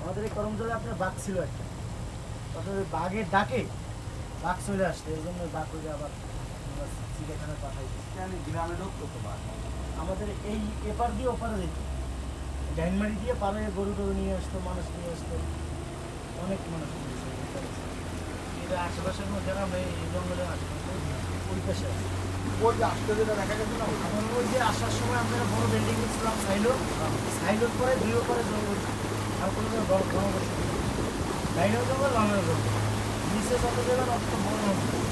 আমাদের এই করমজলে আপনার বাঘ ছিল একটা, তখন ওই বাঘের ডাকে বাঘ চলে আসছে, এই জন্য বাঘ করে আবার চিড়িয়াখানায় পাঠাই গ্রামে ঢুকতো তো বাঘ, আমাদের এই এপার দিয়ে ওপারে যেত, ডাইনমারি দিয়ে পারে গরু টরু নিয়ে আসতো, মানুষ নিয়ে আসতো, অনেক মানুষ এটা আশেপাশের মধ্যে আমরা এই জঙ্গলের আশেপাশে ওই পাশে আছে। ওই যে আসতে যেটা দেখা গেছে না, এখন ওই যে আসার সময় আমরা বড় বিল্ডিং দেখছিলাম সাইলোর পরে দুই ওপরে জঙ্গল, আর কোনো বড় জঙ্গল লাইনেও জঙ্গল লামেও জঙ্গল, নিচে যত যাবেন অত বড় জঙ্গল।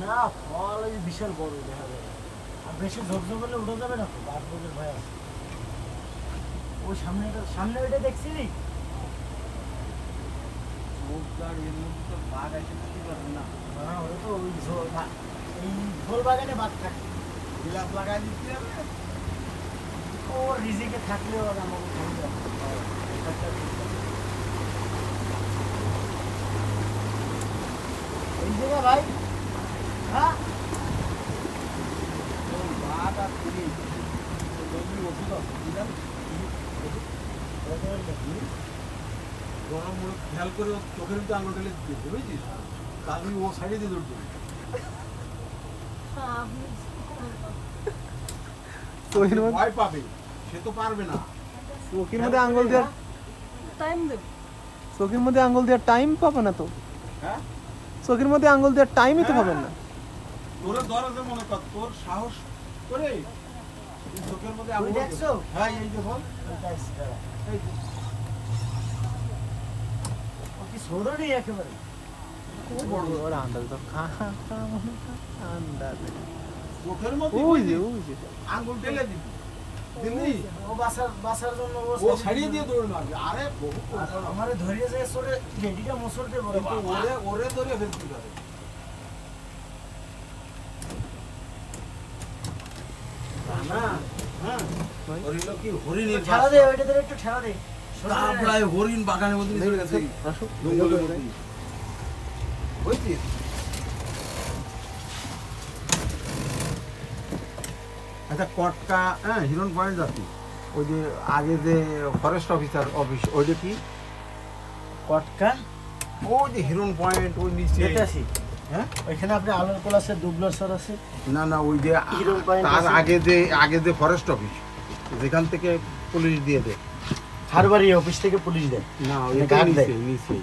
না ফল এই বিশাল বড় দেখা যাবে, আর বেশি ঝোপঝোপ হলে উঠে যাবে না তো, বাঘ বগের ভয় আছে। ওই সামনে ওইটা দেখছিলি? বাঘ এসে বুঝতে পারবে না, হ্যাঁ ওটা তো ওই এই ঝোল বাগানে বাঘ থাকে, বিলাস লাগাই দিচ্ছি আমি। ও রিজিকে থাকলেও আর আমাকে এই জায়গা ভাই, হ্যাঁ বাঘ আর পুলিশ ওষুধ আছে বুঝলেন, গরম খেয়াল করে চোখের ভিতরে আঙুল ঢেলে দিতে বুঝছিস, কাজী ও সাইডে দিয়ে দৌড় দেবে, ভয় পাবে, সে তো পারবে না। চোখের মধ্যে আঙ্গুল দেওয়ার টাইম দেব, চোখের মধ্যে আঙ্গুল দেওয়ার টাইম পাবে না তো, হ্যাঁ চোখের মধ্যে আঙ্গুল দেওয়ার টাইমই তো পাবেন না। তোরে দরজে মনে কর, তোর সাহস করে তুই চোখের মধ্যে আঙুল দে। দেখছো? হ্যাঁ এই যে বল, এই যে। ও কি ছোড়ো নেই একেবারে, ওর আন্দাজ তো আন্দাজ চোখের মধ্যে ওই যে আঙুল ঢেলে দিবি, দিলি ও বাসার জন্য ও ছাড়িয়ে দিয়ে দৌড় মারবে। আরে বহু কৌশল। আমারে ধরিয়ে যায় সরে রেডিটা মোসর দিয়ে বড় কিন্তু ওরে ওরে ধরে ফেলতে পারে। না হ্যাঁ হরিণ কি হরিণের ঠেলা দে, ওইটা ধরে একটু ঠেলা দে, প্রায় হরিণ বাগানের মধ্যে চলে গেছে, জঙ্গলের মধ্যে বুঝছিস। আচ্ছা কটকা, হ্যাঁ হিরন পয়েন্ট যাচ্ছি, ওই যে আগে যে ফরেস্ট অফিসার অফিস ওইটা কি, কটকা ওই যে হিরন পয়েন্ট ওই নিচে, যেতেছি হ্যাঁ ওইখানে আপনি আলোর কোল আছে, দুবলার সর আছে। না না ওই যে হিরন পয়েন্ট তার আছে। আগে যে ফরেস্ট অফিস যেখান থেকে পুলিশ দিয়ে দেয়, হারবারি অফিস থেকে পুলিশ দেয়। না মানে ওইটা গার্ড দেয়। নিচে নিচে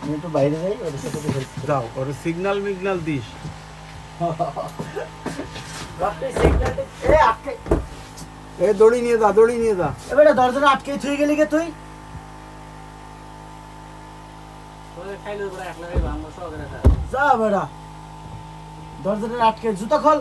আমি একটু বাইরে যাই, ওদের সাথে হেল্প যাও ওর সিগন্যাল মিগনাল দিস। এ দড়ি নিয়ে যা, দড়ি নিয়ে যা। এবারে দরজাটা আটকে থুই গেলি কে তুই? যা বেড়া, দরজাটা আটকে, জুতা খোল।